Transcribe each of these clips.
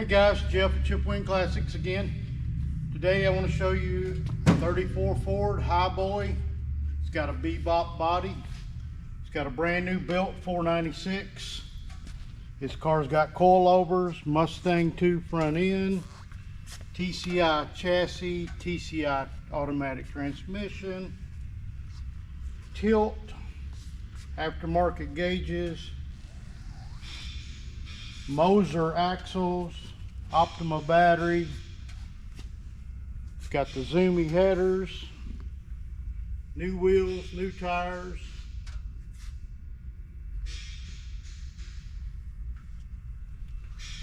guys, Jeff at Wynn Classics again. Today I want to show you a 34 Ford Highboy. It's got a bebop body. It's got a brand new built 496. This car's got coilovers, Mustang 2 front end, TCI chassis, TCI automatic transmission, tilt, aftermarket gauges, Mosier axles, Optima battery. It's got the Zoomie headers, new wheels, new tires.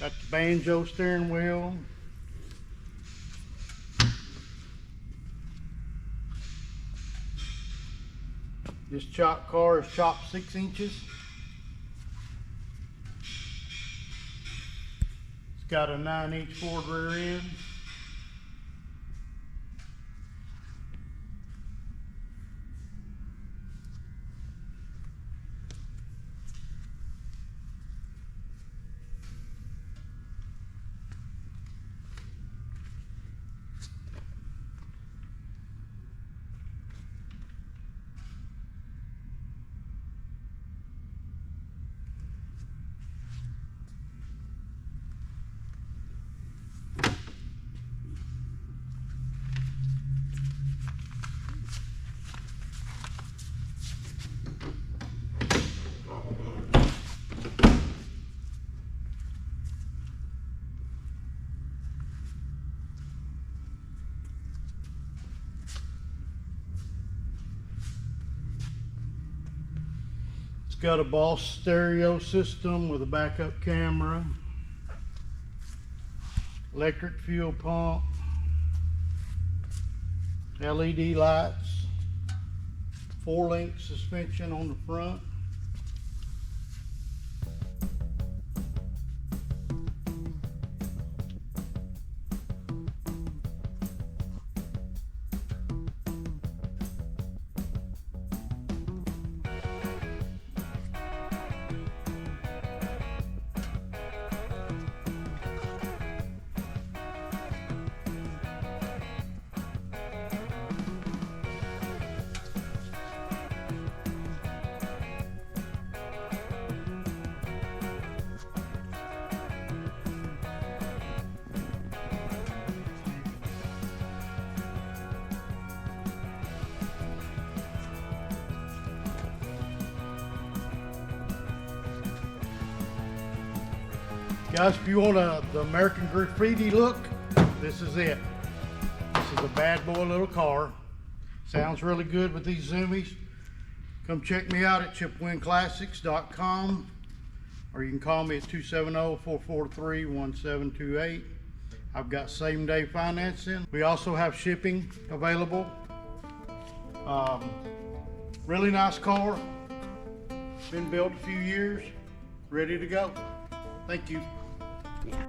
Got the banjo steering wheel. This chopped car is chopped 6 inches. It's got a 9-inch Ford rear end. It's got a Boss stereo system with a backup camera, electric fuel pump, LED lights, 4-link suspension on the front. Guys, if you want the American Graffiti look, this is it. This is a bad boy little car. Sounds really good with these Zoomies. Come check me out at chipwinnclassics.com, or you can call me at 270-443-1728. I've got same-day financing. We also have shipping available. Really nice car. Been built a few years. Ready to go. Thank you. Yeah.